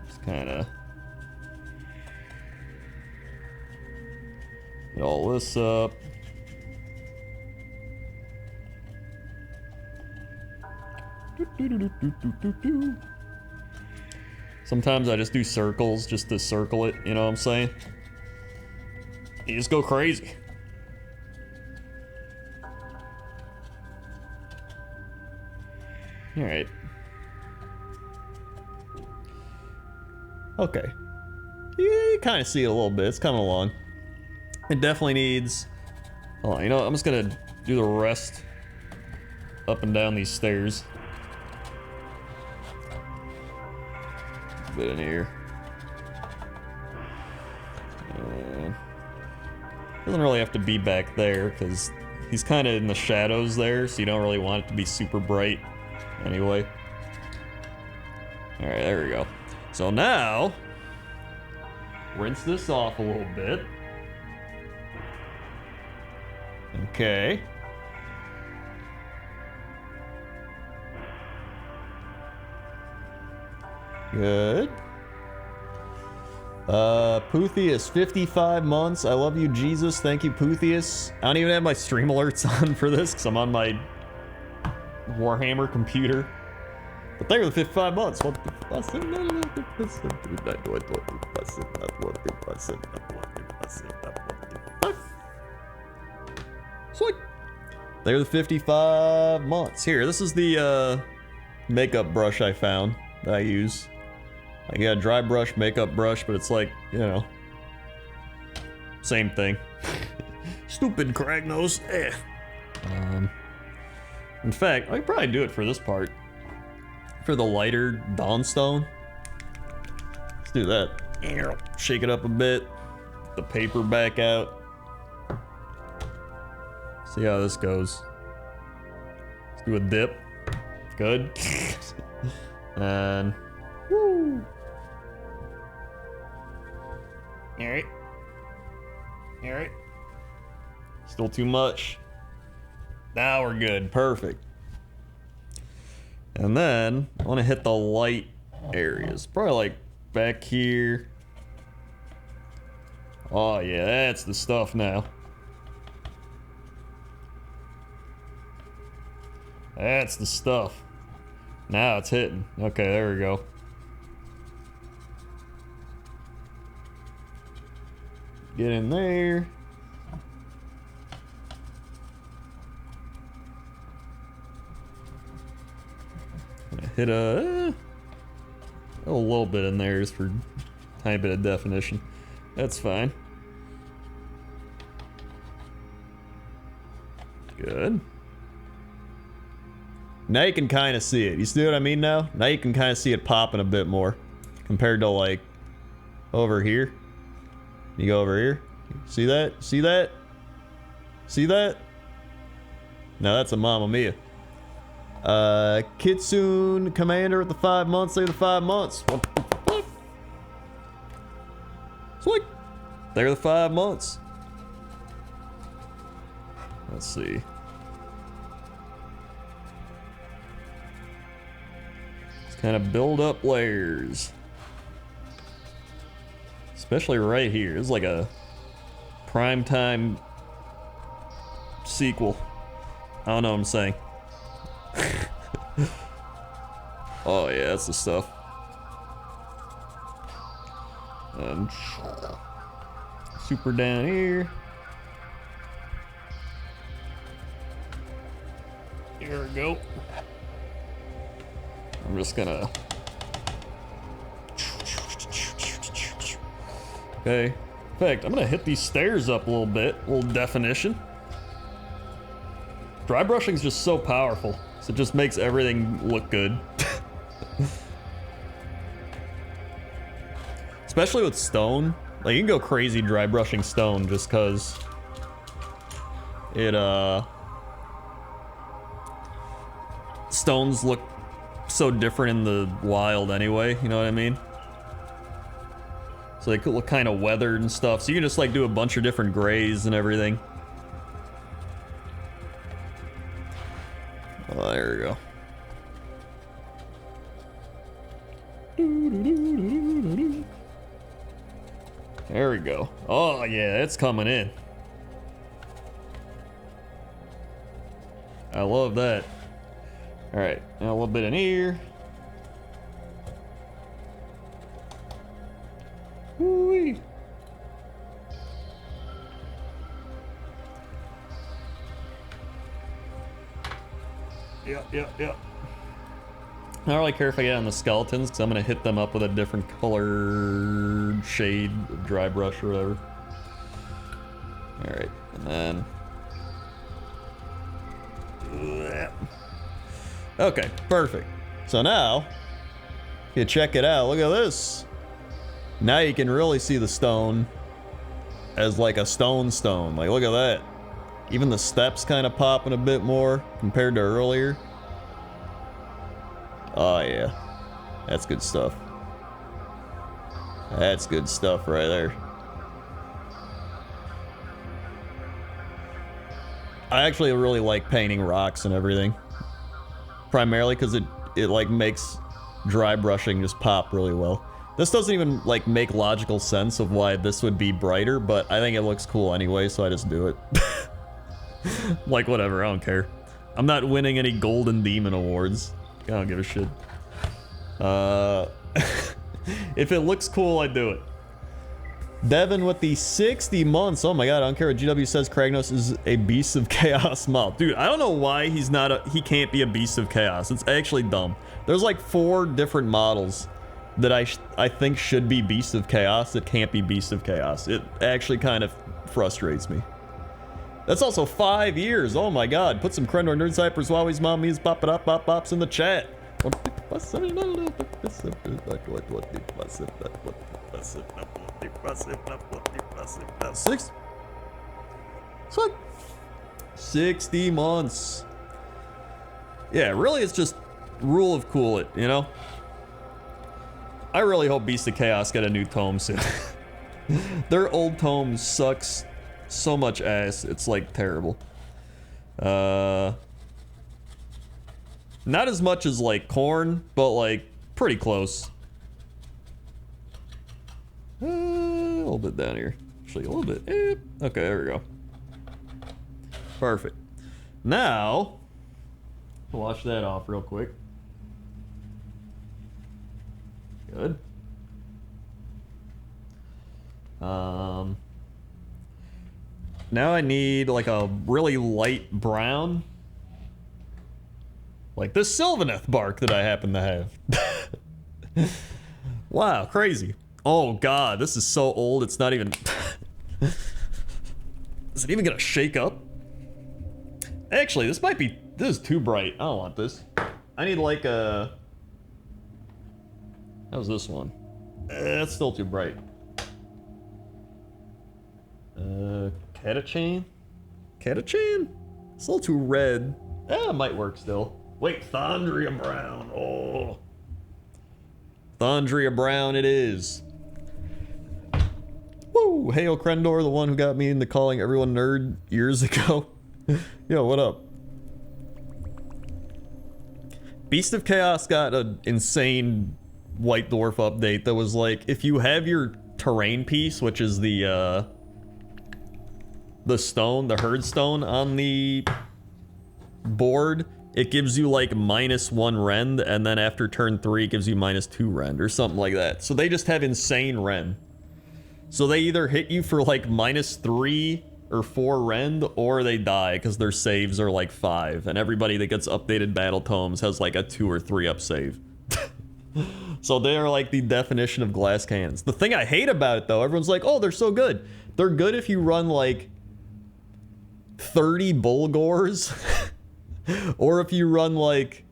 Just kinda... get all this up. Sometimes I just do circles just to circle it, you know what I'm saying? You just go crazy. Alright. Okay. You kind of see it a little bit. It's coming along. It definitely needs... Oh, you know what? I'm just gonna do the rest up and down these stairs. A bit in here. Doesn't really have to be back there because he's kind of in the shadows there, so you don't really want it to be super bright anyway. Alright, there we go. So now, rinse this off a little bit. Okay. Good. Poothius, 55 months. I love you, Jesus. Thank you, Poothius. I don't even have my stream alerts on for this because I'm on my Warhammer computer. But thank you for the 55 months. Sweet. They're the 55 months. Here, this is the makeup brush I found that I use. I got a dry brush, makeup brush, but it's like, you know, same thing. Stupid Cragnos. In fact, I could probably do it for this part. For the lighter Dawnstone. Let's do that. Shake it up a bit. The paper back out. See how this goes. Let's do a dip. Good. And woo. Alright. Alright. Still too much. Now we're good. Perfect. And then I want to hit the light areas. Probably like back here. Oh yeah, that's the stuff now. That's the stuff. Now it's hitting. Okay, there we go. Get in there. Hit a little bit in there just for a tiny bit of definition. That's fine. Good. Now you can kind of see it. You see what I mean now? Now you can kind of see it popping a bit more compared to like over here. You go over here. See that? See that? See that? Now that's a Mamma Mia. Kitsune Commander at the 5 months. They're the 5 months. What? Sweet. They're the 5 months. Let's see. Let's kind of build up layers. Especially right here. It's like a primetime sequel. I don't know what I'm saying. Oh yeah, that's the stuff. Super down here. Here we go. I'm just gonna... Okay. In fact, I'm gonna hit these stairs up a little bit. A little definition. Dry brushing is just so powerful. So it just makes everything look good. Especially with stone. Like, you can go crazy dry brushing stone just cause it, stones look so different in the wild anyway, you know what I mean? So they could look kind of weathered and stuff. So you can just like do a bunch of different grays and everything. Oh, there we go. There we go. Oh yeah, it's coming in. I love that. Alright, now a little bit in here. Woo-wee. Yep. I don't really care if I get on the skeletons, because I'm going to hit them up with a different colored shade, dry brush or whatever. Alright, and then... Okay, perfect. So now, you check it out, look at this. Now you can really see the stone as like a stone. Like, look at that. Even the steps kind of popping a bit more compared to earlier. Oh yeah, that's good stuff. That's good stuff right there. I actually really like painting rocks and everything. Primarily because it like makes dry brushing just pop really well. This doesn't even like make logical sense of why this would be brighter, but I think it looks cool anyway, so I just do it. Like whatever, I don't care. I'm not winning any Golden Demon awards. I don't give a shit. If it looks cool, I do it. Devin with the 60 months. Oh my god, I don't care what GW says. Kragnos is a beast of chaos mob. Dude, I don't know why he can't be a beast of chaos. It's actually dumb. There's like 4 different models that I think should be beast of chaos that can't be beast of chaos. It actually kind of frustrates me. That's also 5 years. Oh my god. Put some Crendor Nerd Cypers Wowie's mommies pop it up pop pops in the chat. Six. 60 months. Yeah, really it's just rule of cool it, you know? I really hope Beast of Chaos get a new tome soon. Their old tome sucks so much ass, it's like terrible. Not as much as like Corn, but like pretty close. A little bit down here. Actually, a little bit. Okay, there we go. Perfect. Now, wash that off real quick. Good. Now I need like a really light brown. Like this Sylvaneth bark that I happen to have. Wow, crazy. Oh god, this is so old, it's not even... Is it even gonna shake up? Actually, this is too bright. I don't want this. I need like a... How's this one? That's still too bright. Catachan? Catachan? It's a little too red. It might work still. Wait, Thondria Brown. Oh. Thondria Brown it is. Woo! Hail Crendor, the one who got me into calling everyone nerd years ago. Yo, what up? Beast of Chaos got an insane White Dwarf update that was like, if you have your terrain piece, which is the stone, the herd stone on the board, it gives you like -1 rend, and then after turn 3 it gives you -2 rend or something like that. So they just have insane rend. So they either hit you for like -3 or 4 rend, or they die because their saves are like 5, and everybody that gets updated battle tomes has like a 2 or 3 up save. So they're like the definition of glass cannons. The thing I hate about it though, everyone's like, oh, they're so good. They're good if you run like 30 Bulgors, or if you run like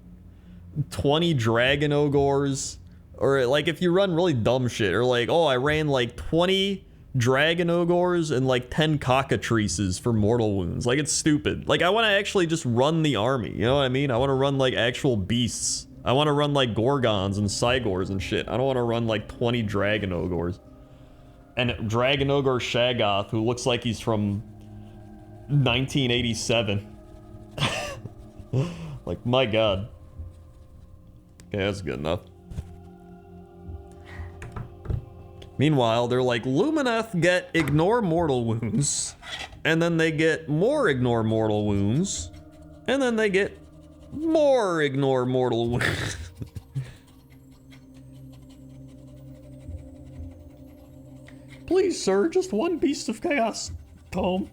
20 Dragon Ogres, or like if you run really dumb shit, or like, oh, I ran like 20 Dragon Ogres and like 10 Cockatrices for mortal wounds. Like, it's stupid. Like, I want to actually just run the army, you know what I mean? I want to run like actual beasts. I want to run like Gorgons and Cygors and shit. I don't want to run like 20 Dragon Ogres. And Dragon Ogre Shaggoth, who looks like he's from 1987. Like, my god. Okay, that's good enough. Meanwhile, they're like, Lumineth get ignore mortal wounds, and then they get more ignore mortal wounds, and then they get more ignore mortal wound. Please, sir, just one Beast of Chaos tome.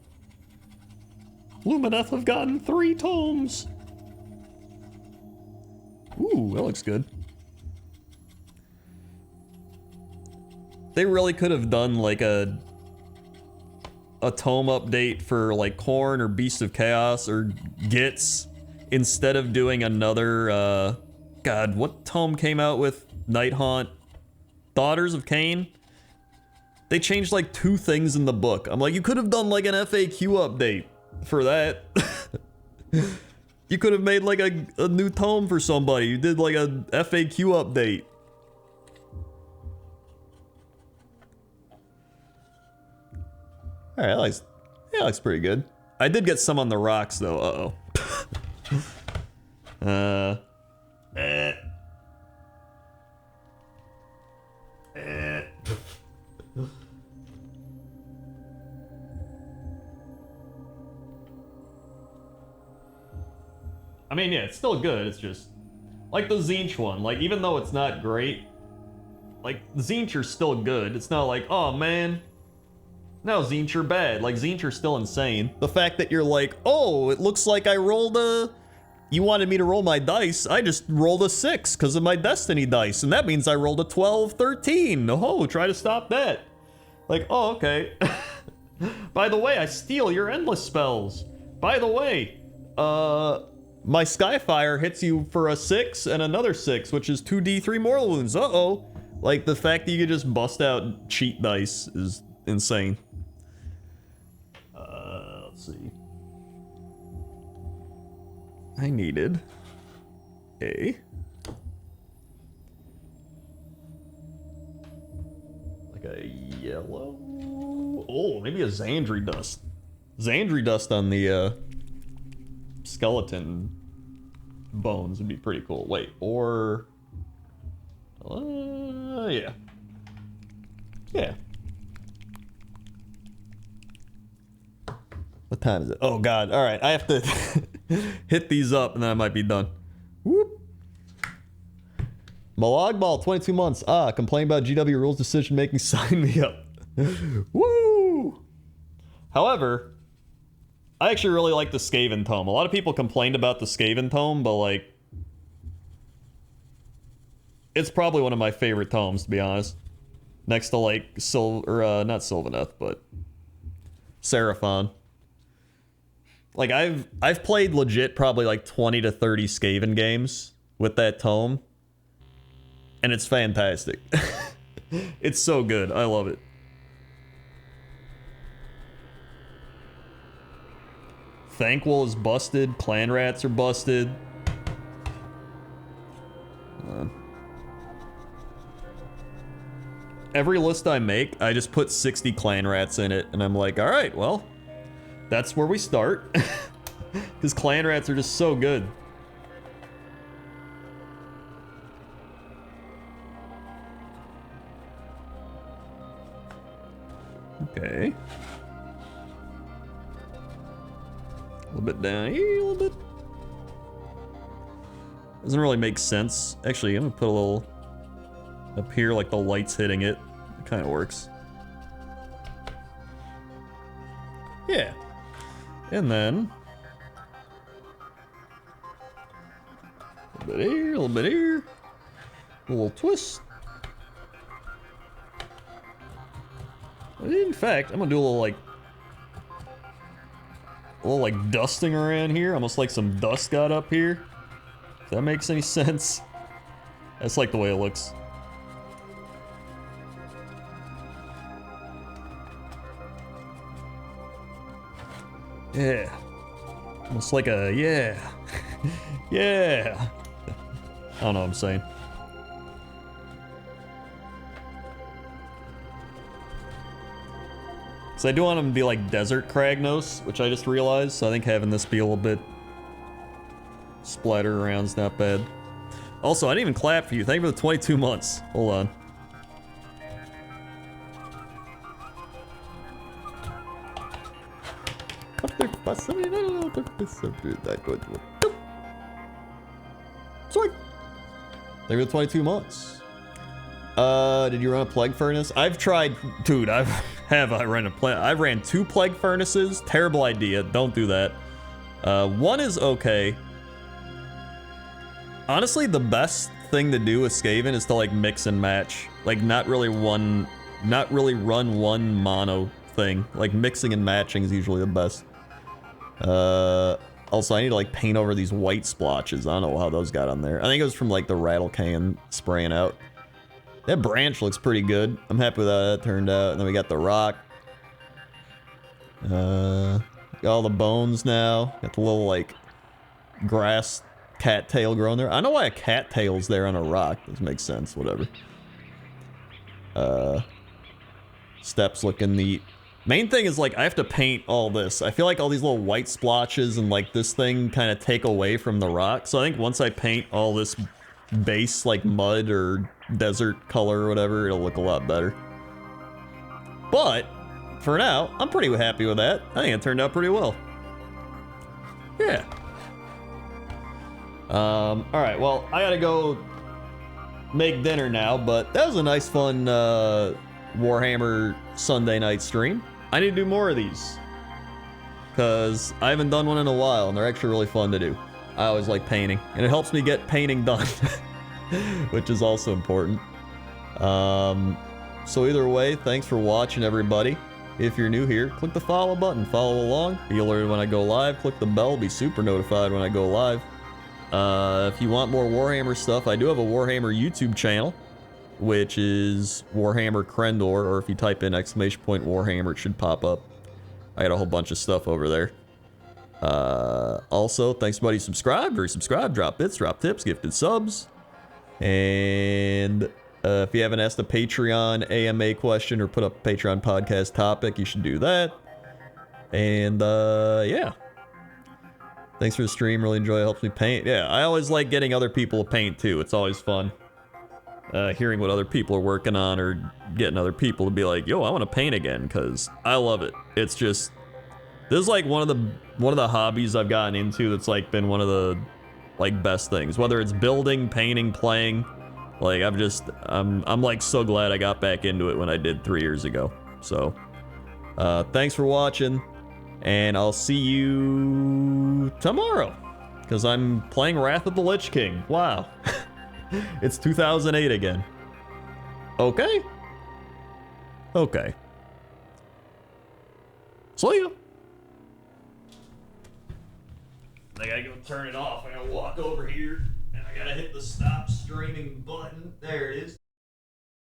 Lumineth have gotten 3 tomes. Ooh, that looks good. They really could have done like a tome update for like Khorne or Beast of Chaos or Gitz instead of doing another, God, what tome came out with Nighthaunt? Daughters of Cain? They changed like 2 things in the book. I'm like, you could have done like an FAQ update for that. You could have made like a new tome for somebody. You did like a FAQ update. Alright, that looks pretty good. I did get some on the rocks though, uh-oh. I mean, yeah, it's still good, it's just... Like the Tzeentch one, like, even though it's not great, like, Tzeentch are still good. It's not like, oh man, now Tzeentch are bad. Like, Tzeentch are still insane. The fact that you're like, oh, it looks like I rolled a... You wanted me to roll my dice, I just rolled a 6 because of my Destiny dice, and that means I rolled a 12, 13. Oh, try to stop that. Like, oh, okay. By the way, I steal your endless spells. By the way, my Skyfire hits you for a 6 and another 6, which is 2d3 mortal wounds. Uh-oh. Like, the fact that you could just bust out cheat dice is insane. Let's see. I needed a... like a yellow... Oh, maybe a Xandri dust. Xandri dust on the, skeleton bones would be pretty cool. Wait, or... yeah. Yeah. What time is it? Oh god, alright, I have to hit these up and then I might be done. Whoop. Malog Ball, 22 months. Ah, complain about GW rules decision making, sign me up. Woo! However, I actually really like the Skaven tome. A lot of people complained about the Skaven tome, but like... It's probably one of my favorite tomes, to be honest. Next to like, not Sylvaneth, but... Seraphon. Like, I've played legit probably like 20 to 30 Skaven games with that tome. And it's fantastic. It's so good. I love it. Thanquol is busted. Clan Rats are busted. Every list I make, I just put 60 Clan Rats in it. And I'm like, alright, well, that's where we start. Because Clan Rats are just so good. Okay. A little bit down here, a little bit. Doesn't really make sense. Actually, I'm gonna put a little up here, like the light's hitting it. It kind of works. Yeah. And then a little bit here, a little bit here. A little twist. In fact, I'm gonna do a little like dusting around here, almost like some dust got up here. If that makes any sense. That's like the way it looks. Yeah. Almost like a, yeah. Yeah. I don't know what I'm saying. So I do want them to be like Desert Kragnos, which I just realized, so I think having this be a little bit splatter around is not bad. Also, I didn't even clap for you. Thank you for the 22 months. Hold on. Sweet. Thank you for the 22 months. Did you run a plague furnace? I've tried, dude, I ran 2 plague furnaces. Terrible idea. Don't do that. One is okay. Honestly, the best thing to do with Skaven is to like mix and match. Like not really run one mono thing. Like mixing and matching is usually the best. Also, I need to like paint over these white splotches. I don't know how those got on there. I think it was from like the rattle can spraying out. That branch looks pretty good. I'm happy with how that turned out. And then we got the rock. Got all the bones now. Got the little like grass cattail growing there. I don't know why a cattail's there on a rock. Doesn't make sense. Whatever. Steps looking neat. Main thing is like I have to paint all this. I feel like all these little white splotches and like this thing kind of take away from the rock. So I think once I paint all this base like mud or desert color or whatever, it'll look a lot better. But for now, I'm pretty happy with that. I think it turned out pretty well. Yeah. All right, well, I gotta go make dinner now, but that was a nice fun Warhammer Sunday night stream. I need to do more of these because I haven't done one in a while and they're actually really fun to do. I always like painting and it helps me get painting done, which is also important. So either way, thanks for watching, everybody. If you're new here, click the follow button, follow along, be alerted when I go live, click the bell, be super notified when I go live. If you want more Warhammer stuff, I do have a Warhammer YouTube channel, which is Warhammer Crendor, or if you type in ! Warhammer, it should pop up. I got a whole bunch of stuff over there. Also, thanks to everybody who subscribed, or resubscribed, drop bits, drop tips, gifted subs. And if you haven't asked a Patreon AMA question or put up a Patreon podcast topic, you should do that. And yeah. Thanks for the stream, really enjoy it, helps me paint. Yeah, I always like getting other people to paint too, it's always fun. Hearing what other people are working on or getting other people to be like, yo, I want to paint again, because I love it. It's just, this is like one of the hobbies I've gotten into that's like been one of the like best things. Whether it's building, painting, playing, like I'm like so glad I got back into it when I did 3 years ago. So, thanks for watching, and I'll see you tomorrow, because I'm playing Wrath of the Lich King. Wow. It's 2008 again. Okay. Okay. See ya. I gotta go turn it off. I gotta walk over here, and I gotta hit the stop streaming button. There it is.